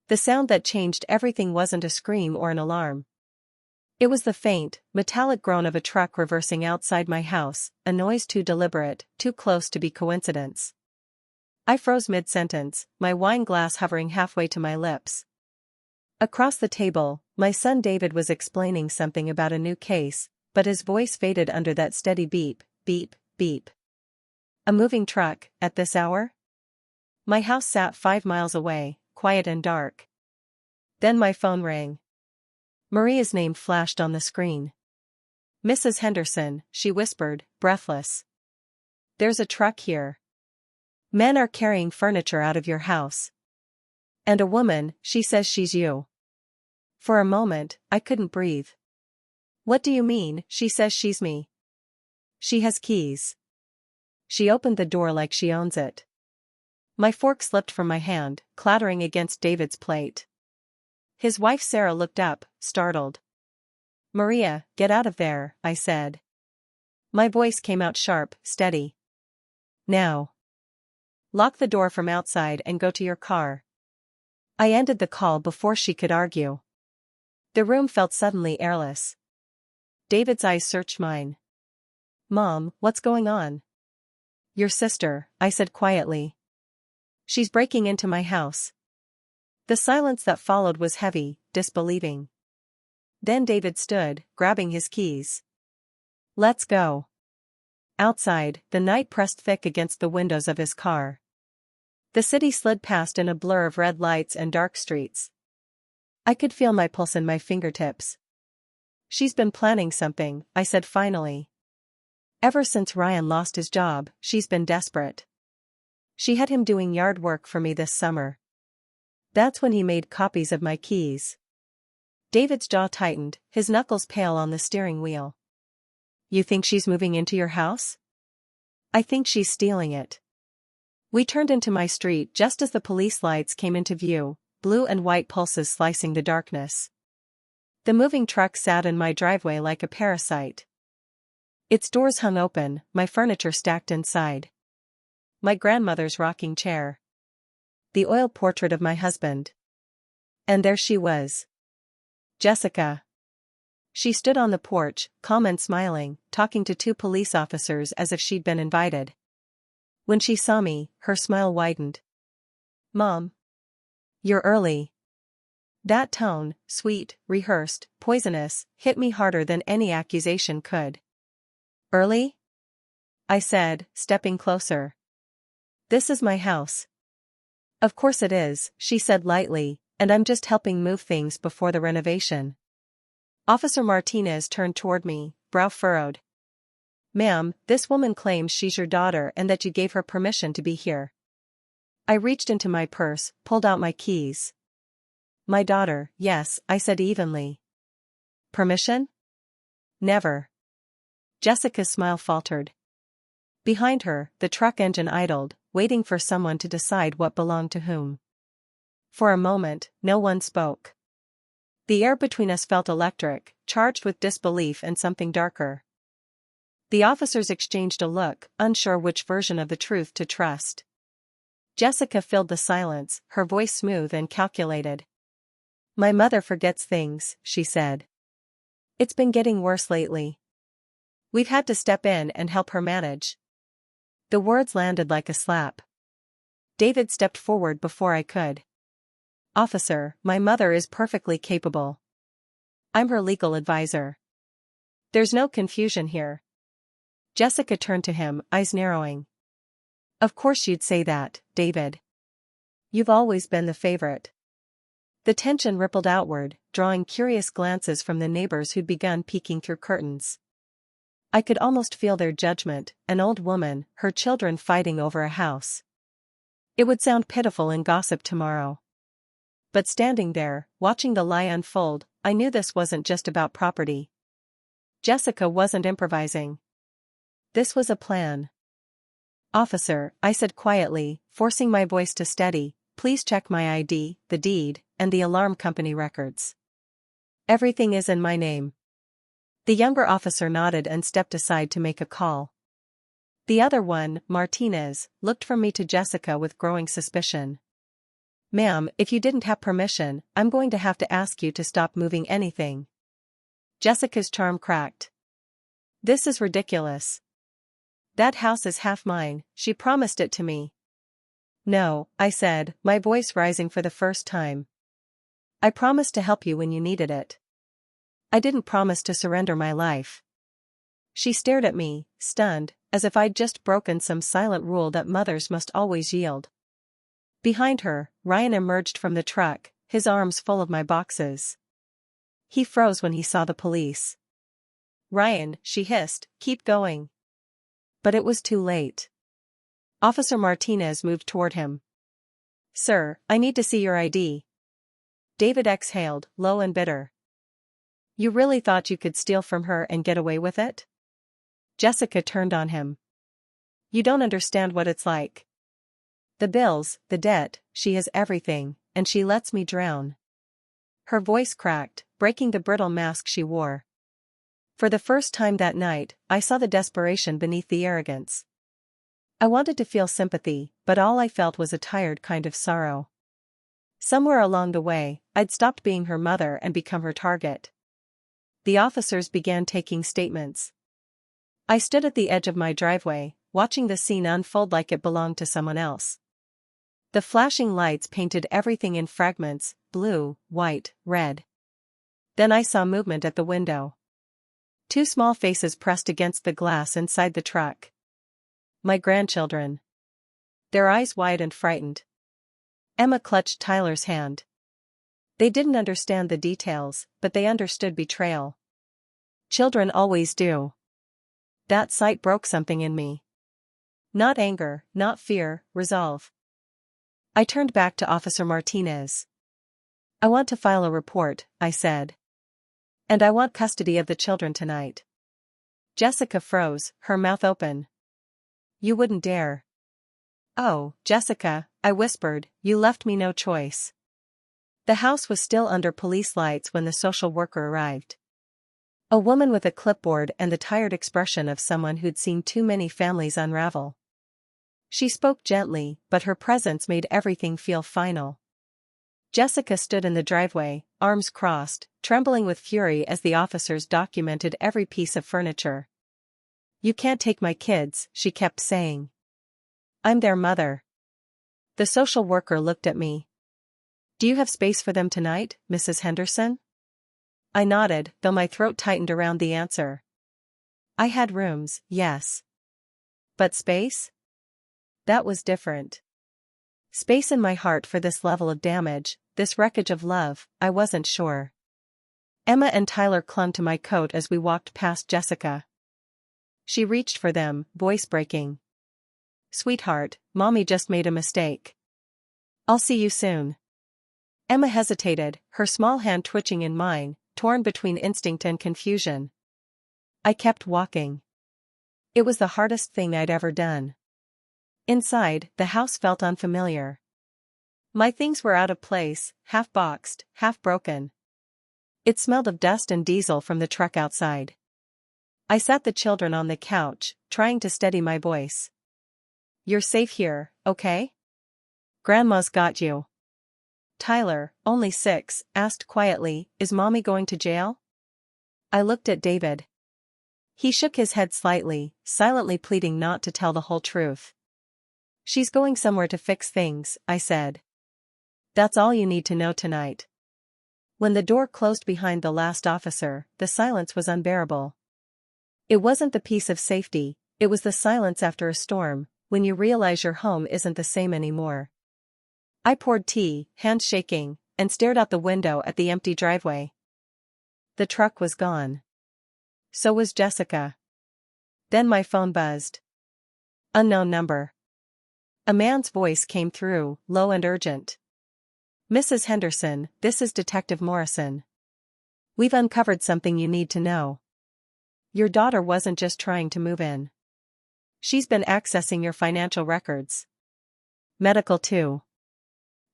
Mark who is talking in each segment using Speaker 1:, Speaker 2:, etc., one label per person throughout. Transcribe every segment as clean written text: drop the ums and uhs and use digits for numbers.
Speaker 1: The sound that changed everything wasn't a scream or an alarm. It was the faint, metallic groan of a truck reversing outside my house, a noise too deliberate, too close to be coincidence. I froze mid-sentence, my wine glass hovering halfway to my lips. Across the table, my son David was explaining something about a new case, but his voice faded under that steady beep, beep, beep. A moving truck, at this hour? My house sat 5 miles away, quiet and dark. Then my phone rang. Maria's name flashed on the screen. "Mrs. Henderson," she whispered, breathless. "There's a truck here. Men are carrying furniture out of your house. And a woman, she says she's you." For a moment, I couldn't breathe. "What do you mean, she says she's me?" "She has keys. She opened the door like she owns it." My fork slipped from my hand, clattering against David's plate. His wife Sarah looked up, startled. "Maria, get out of there," I said. My voice came out sharp, steady. "Now. Lock the door from outside and go to your car." I ended the call before she could argue. The room felt suddenly airless. David's eyes searched mine. "Mom, what's going on?" "Your sister," I said quietly. "She's breaking into my house." The silence that followed was heavy, disbelieving. Then David stood, grabbing his keys. "Let's go." Outside, the night pressed thick against the windows of his car. The city slid past in a blur of red lights and dark streets. I could feel my pulse in my fingertips. "She's been planning something," I said finally. "Ever since Ryan lost his job, she's been desperate. She had him doing yard work for me this summer. That's when he made copies of my keys." David's jaw tightened, his knuckles pale on the steering wheel. "You think she's moving into your house?" "I think she's stealing it." We turned into my street just as the police lights came into view, blue and white pulses slicing the darkness. The moving truck sat in my driveway like a parasite. Its doors hung open, my furniture stacked inside. My grandmother's rocking chair. The oil portrait of my husband. And there she was. Jessica. She stood on the porch, calm and smiling, talking to 2 police officers as if she'd been invited. When she saw me, her smile widened. "Mom. You're early." That tone, sweet, rehearsed, poisonous, hit me harder than any accusation could. "Early?" I said, stepping closer. "This is my house." "Of course it is," she said lightly, "and I'm just helping move things before the renovation." Officer Martinez turned toward me, brow furrowed. "Ma'am, this woman claims she's your daughter and that you gave her permission to be here." I reached into my purse, pulled out my keys. "My daughter, yes," I said evenly. "Permission? Never." Jessica's smile faltered. Behind her, the truck engine idled, waiting for someone to decide what belonged to whom. For a moment, no one spoke. The air between us felt electric, charged with disbelief and something darker. The officers exchanged a look, unsure which version of the truth to trust. Jessica filled the silence, her voice smooth and calculated. "My mother forgets things," she said. "It's been getting worse lately. We've had to step in and help her manage." The words landed like a slap. David stepped forward before I could. "Officer, my mother is perfectly capable. I'm her legal advisor. There's no confusion here." Jessica turned to him, eyes narrowing. "Of course you'd say that, David. You've always been the favorite." The tension rippled outward, drawing curious glances from the neighbors who'd begun peeking through curtains. I could almost feel their judgment, an old woman, her children fighting over a house. It would sound pitiful in gossip tomorrow. But standing there, watching the lie unfold, I knew this wasn't just about property. Jessica wasn't improvising. This was a plan. "Officer," I said quietly, forcing my voice to steady, "please check my ID, the deed, and the alarm company records. Everything is in my name." The younger officer nodded and stepped aside to make a call. The other one, Martinez, looked from me to Jessica with growing suspicion. Ma'am, if you didn't have permission, I'm going to have to ask you to stop moving anything. Jessica's charm cracked. This is ridiculous. That house is half mine, she promised it to me. No, I said, my voice rising for the first time. I promised to help you when you needed it. I didn't promise to surrender my life. She stared at me, stunned, as if I'd just broken some silent rule that mothers must always yield. Behind her, Ryan emerged from the truck, his arms full of my boxes. He froze when he saw the police. Ryan, she hissed, keep going. But it was too late. Officer Martinez moved toward him. Sir, I need to see your ID. David exhaled, low and bitter. You really thought you could steal from her and get away with it? Jessica turned on him. You don't understand what it's like. The bills, the debt, she has everything, and she lets me drown. Her voice cracked, breaking the brittle mask she wore. For the first time that night, I saw the desperation beneath the arrogance. I wanted to feel sympathy, but all I felt was a tired kind of sorrow. Somewhere along the way, I'd stopped being her mother and become her target. The officers began taking statements. I stood at the edge of my driveway, watching the scene unfold like it belonged to someone else. The flashing lights painted everything in fragments, blue, white, red. Then I saw movement at the window. Two small faces pressed against the glass inside the truck. My grandchildren. Their eyes wide and frightened. Emma clutched Tyler's hand. They didn't understand the details, but they understood betrayal. Children always do. That sight broke something in me. Not anger, not fear, resolve. I turned back to Officer Martinez. I want to file a report, I said. And I want custody of the children tonight. Jessica froze, her mouth open. You wouldn't dare. Oh, Jessica, I whispered, you left me no choice. The house was still under police lights when the social worker arrived. A woman with a clipboard and the tired expression of someone who'd seen too many families unravel. She spoke gently, but her presence made everything feel final. Jessica stood in the driveway, arms crossed, trembling with fury as the officers documented every piece of furniture. You can't take my kids, she kept saying. I'm their mother. The social worker looked at me. Do you have space for them tonight, Mrs. Henderson? I nodded, though my throat tightened around the answer. I had rooms, yes. But space? That was different. Space in my heart for this level of damage, this wreckage of love, I wasn't sure. Emma and Tyler clung to my coat as we walked past Jessica. She reached for them, voice breaking. Sweetheart, Mommy just made a mistake. I'll see you soon. Emma hesitated, her small hand twitching in mine, torn between instinct and confusion. I kept walking. It was the hardest thing I'd ever done. Inside, the house felt unfamiliar. My things were out of place, half boxed, half broken. It smelled of dust and diesel from the truck outside. I sat the children on the couch, trying to steady my voice. You're safe here, okay? Grandma's got you. Tyler, only 6, asked quietly, is Mommy going to jail? I looked at David. He shook his head slightly, silently pleading not to tell the whole truth. She's going somewhere to fix things, I said. That's all you need to know tonight. When the door closed behind the last officer, the silence was unbearable. It wasn't the peace of safety, it was the silence after a storm, when you realize your home isn't the same anymore. I poured tea, hands shaking, and stared out the window at the empty driveway. The truck was gone. So was Jessica. Then my phone buzzed. Unknown number. A man's voice came through, low and urgent. Mrs. Henderson, this is Detective Morrison. We've uncovered something you need to know. Your daughter wasn't just trying to move in. She's been accessing your financial records. Medical too.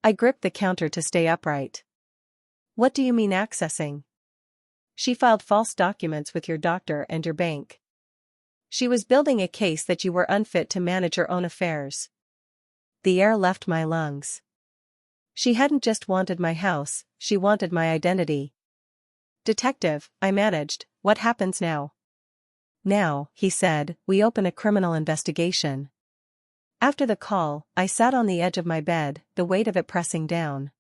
Speaker 1: I gripped the counter to stay upright. What do you mean accessing? She filed false documents with your doctor and your bank. She was building a case that you were unfit to manage your own affairs. The air left my lungs. She hadn't just wanted my house, she wanted my identity. "Detective," I managed, "what happens now?" "Now," he said, "we open a criminal investigation." After the call, I sat on the edge of my bed, the weight of it pressing down.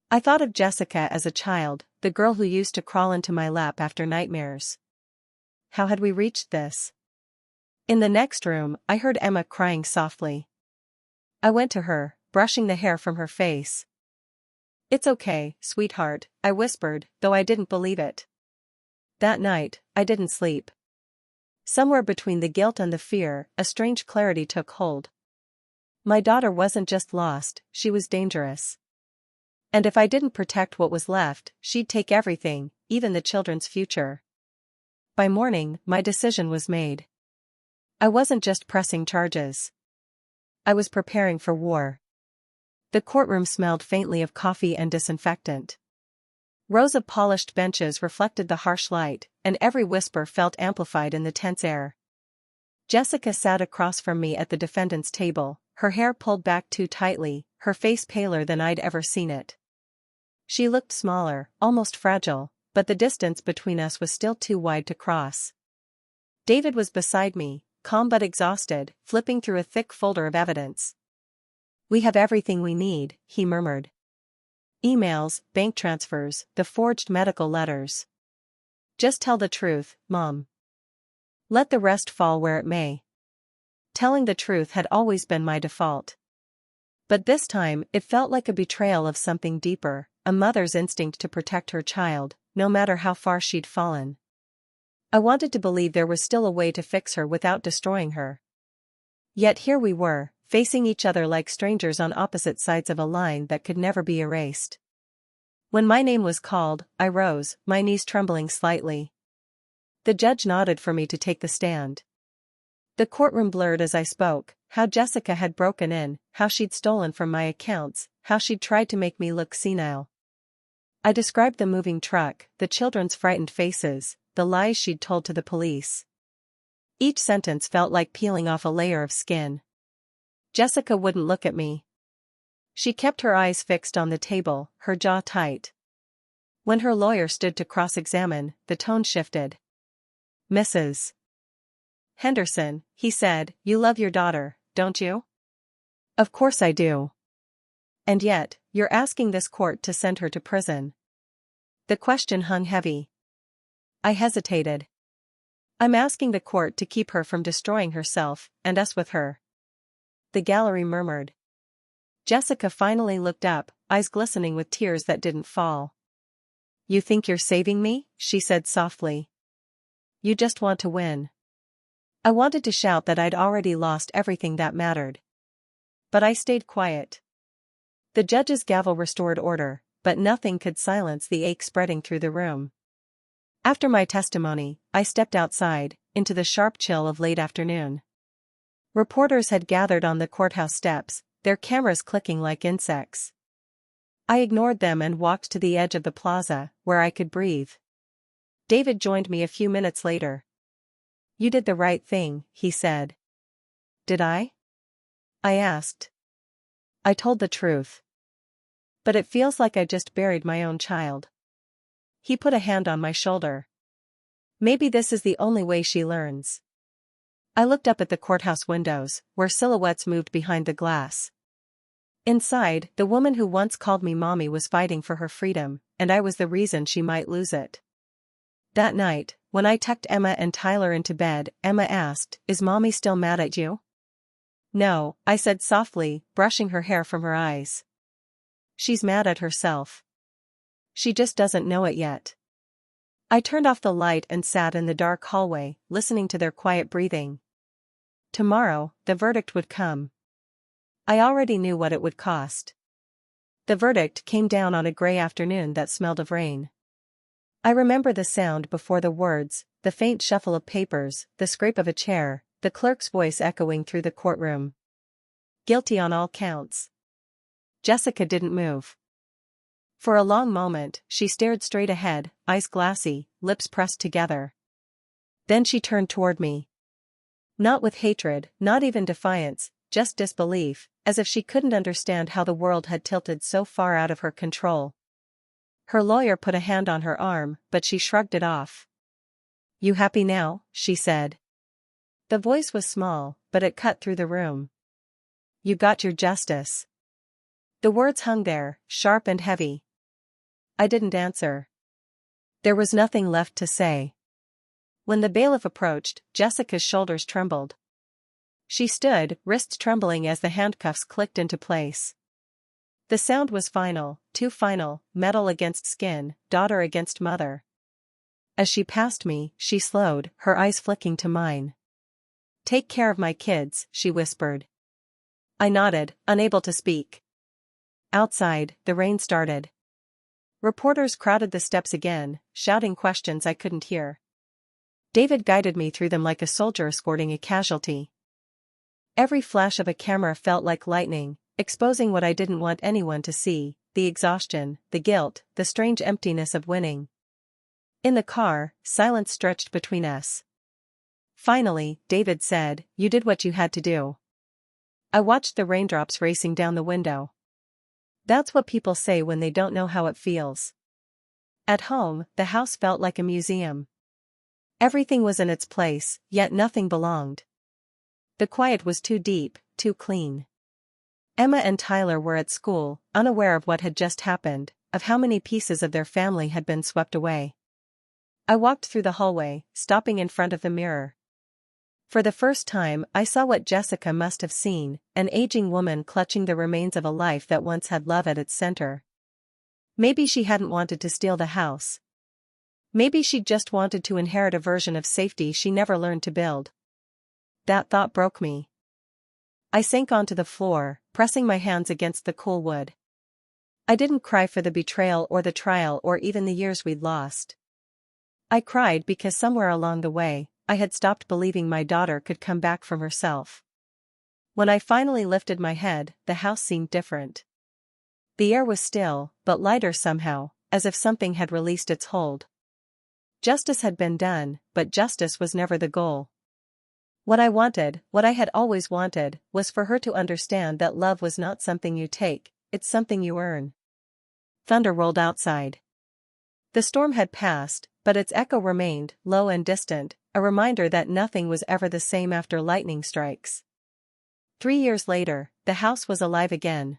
Speaker 1: I thought of Jessica as a child, the girl who used to crawl into my lap after nightmares. How had we reached this? In the next room, I heard Emma crying softly. I went to her, brushing the hair from her face. "It's okay, sweetheart," I whispered, though I didn't believe it. That night, I didn't sleep. Somewhere between the guilt and the fear, a strange clarity took hold. My daughter wasn't just lost, she was dangerous. And if I didn't protect what was left, she'd take everything, even the children's future. By morning, my decision was made. I wasn't just pressing charges. I was preparing for war. The courtroom smelled faintly of coffee and disinfectant. Rows of polished benches reflected the harsh light, and every whisper felt amplified in the tense air. Jessica sat across from me at the defendant's table, her hair pulled back too tightly, her face paler than I'd ever seen it. She looked smaller, almost fragile, but the distance between us was still too wide to cross. David was beside me, calm but exhausted, flipping through a thick folder of evidence. "We have everything we need," he murmured. "Emails, bank transfers, the forged medical letters. Just tell the truth, Mom. Let the rest fall where it may." Telling the truth had always been my default. But this time, it felt like a betrayal of something deeper, a mother's instinct to protect her child, no matter how far she'd fallen. I wanted to believe there was still a way to fix her without destroying her. Yet here we were, facing each other like strangers on opposite sides of a line that could never be erased. When my name was called, I rose, my knees trembling slightly. The judge nodded for me to take the stand. The courtroom blurred as I spoke, how Jessica had broken in, how she'd stolen from my accounts, how she'd tried to make me look senile. I described the moving truck, the children's frightened faces, the lies she'd told to the police. Each sentence felt like peeling off a layer of skin. Jessica wouldn't look at me. She kept her eyes fixed on the table, her jaw tight. When her lawyer stood to cross-examine, the tone shifted. "Mrs. Henderson," he said, "you love your daughter, don't you?" "Of course I do." "And yet, you're asking this court to send her to prison." The question hung heavy. I hesitated. "I'm asking the court to keep her from destroying herself, and us with her." The gallery murmured. Jessica finally looked up, eyes glistening with tears that didn't fall. "You think you're saving me?" she said softly. "You just want to win." I wanted to shout that I'd already lost everything that mattered. But I stayed quiet. The judge's gavel restored order, but nothing could silence the ache spreading through the room. After my testimony, I stepped outside, into the sharp chill of late afternoon. Reporters had gathered on the courthouse steps, their cameras clicking like insects. I ignored them and walked to the edge of the plaza, where I could breathe. David joined me a few minutes later. "You did the right thing," he said. "Did I?" I asked. "I told the truth. But it feels like I just buried my own child." He put a hand on my shoulder. "Maybe this is the only way she learns." I looked up at the courthouse windows, where silhouettes moved behind the glass. Inside, the woman who once called me mommy was fighting for her freedom, and I was the reason she might lose it. That night, when I tucked Emma and Tyler into bed, Emma asked, "Is mommy still mad at you?" "No," I said softly, brushing her hair from her eyes. "She's mad at herself. She just doesn't know it yet." I turned off the light and sat in the dark hallway, listening to their quiet breathing. Tomorrow, the verdict would come. I already knew what it would cost. The verdict came down on a gray afternoon that smelled of rain. I remember the sound before the words, the faint shuffle of papers, the scrape of a chair, the clerk's voice echoing through the courtroom. Guilty on all counts. Jessica didn't move. For a long moment, she stared straight ahead, eyes glassy, lips pressed together. Then she turned toward me. Not with hatred, not even defiance, just disbelief, as if she couldn't understand how the world had tilted so far out of her control. Her lawyer put a hand on her arm, but she shrugged it off. "You happy now?" she said. The voice was small, but it cut through the room. "You got your justice." The words hung there, sharp and heavy. I didn't answer. There was nothing left to say. When the bailiff approached, Jessica's shoulders trembled. She stood, wrists trembling as the handcuffs clicked into place. The sound was final, too final, metal against skin, daughter against mother. As she passed me, she slowed, her eyes flicking to mine. "Take care of my kids," she whispered. I nodded, unable to speak. Outside, the rain started. Reporters crowded the steps again, shouting questions I couldn't hear. David guided me through them like a soldier escorting a casualty. Every flash of a camera felt like lightning, exposing what I didn't want anyone to see, the exhaustion, the guilt, the strange emptiness of winning. In the car, silence stretched between us. Finally, David said, "You did what you had to do." I watched the raindrops racing down the window. That's what people say when they don't know how it feels. At home, the house felt like a museum. Everything was in its place, yet nothing belonged. The quiet was too deep, too clean. Emma and Tyler were at school, unaware of what had just happened, of how many pieces of their family had been swept away. I walked through the hallway, stopping in front of the mirror. For the first time, I saw what Jessica must have seen, an aging woman clutching the remains of a life that once had love at its center. Maybe she hadn't wanted to steal the house. Maybe she just wanted to inherit a version of safety she never learned to build. That thought broke me. I sank onto the floor, pressing my hands against the cool wood. I didn't cry for the betrayal or the trial or even the years we'd lost. I cried because somewhere along the way, I had stopped believing my daughter could come back from herself. When I finally lifted my head, the house seemed different. The air was still, but lighter somehow, as if something had released its hold. Justice had been done, but justice was never the goal. What I wanted, what I had always wanted, was for her to understand that love was not something you take, it's something you earn. Thunder rolled outside. The storm had passed, but its echo remained, low and distant, a reminder that nothing was ever the same after lightning strikes. 3 years later, the house was alive again.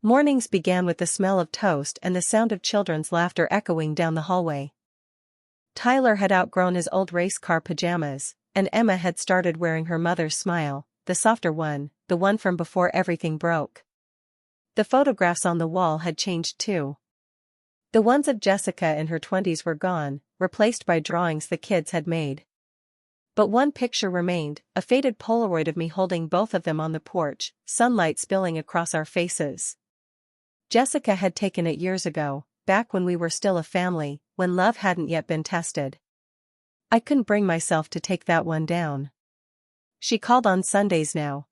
Speaker 1: Mornings began with the smell of toast and the sound of children's laughter echoing down the hallway. Tyler had outgrown his old race car pajamas, and Emma had started wearing her mother's smile, the softer one, the one from before everything broke. The photographs on the wall had changed too. The ones of Jessica in her 20s were gone, replaced by drawings the kids had made. But one picture remained, a faded Polaroid of me holding both of them on the porch, sunlight spilling across our faces. Jessica had taken it years ago, back when we were still a family, when love hadn't yet been tested. I couldn't bring myself to take that one down. She called on Sundays now.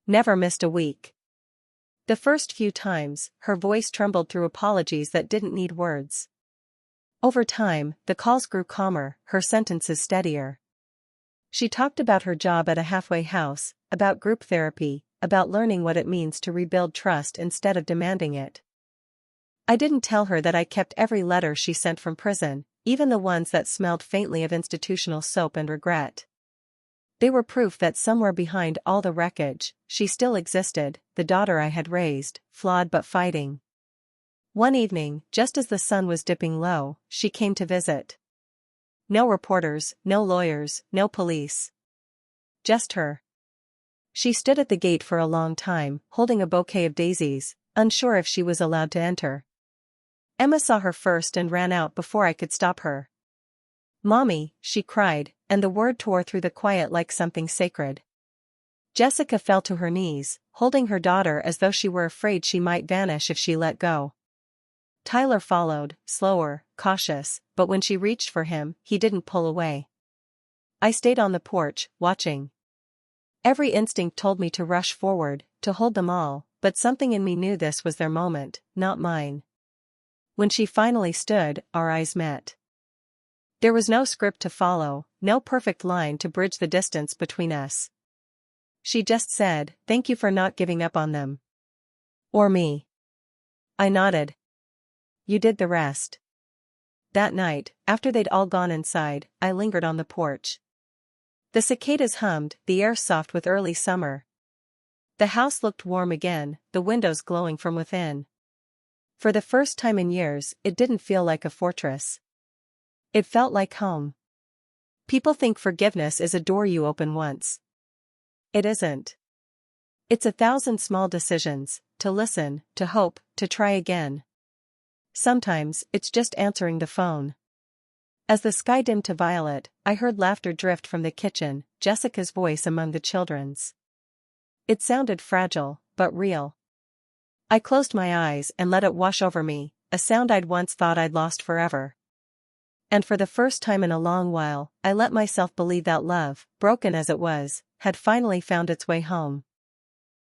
Speaker 1: Never missed a week. The first few times, her voice trembled through apologies that didn't need words. Over time, the calls grew calmer, her sentences steadier. She talked about her job at a halfway house, about group therapy, about learning what it means to rebuild trust instead of demanding it. I didn't tell her that I kept every letter she sent from prison, even the ones that smelled faintly of institutional soap and regret. They were proof that somewhere behind all the wreckage, she still existed, the daughter I had raised, flawed but fighting. One evening, just as the sun was dipping low, she came to visit. No reporters, no lawyers, no police. Just her. She stood at the gate for a long time, holding a bouquet of daisies, unsure if she was allowed to enter. Emma saw her first and ran out before I could stop her. "Mommy," she cried, and the word tore through the quiet like something sacred. Jessica fell to her knees, holding her daughter as though she were afraid she might vanish if she let go. Tyler followed, slower, cautious, but when she reached for him, he didn't pull away. I stayed on the porch, watching. Every instinct told me to rush forward, to hold them all, but something in me knew this was their moment, not mine. When she finally stood, our eyes met. There was no script to follow, no perfect line to bridge the distance between us. She just said, "Thank you for not giving up on them." Or me. I nodded. You did the rest. That night, after they'd all gone inside, I lingered on the porch. The cicadas hummed, the air soft with early summer. The house looked warm again, the windows glowing from within. For the first time in years, it didn't feel like a fortress. It felt like home. People think forgiveness is a door you open once. It isn't. It's 1,000 small decisions, to listen, to hope, to try again. Sometimes, it's just answering the phone. As the sky dimmed to violet, I heard laughter drift from the kitchen, Jessica's voice among the children's. It sounded fragile, but real. I closed my eyes and let it wash over me, a sound I'd once thought I'd lost forever. And for the first time in a long while, I let myself believe that love, broken as it was, had finally found its way home.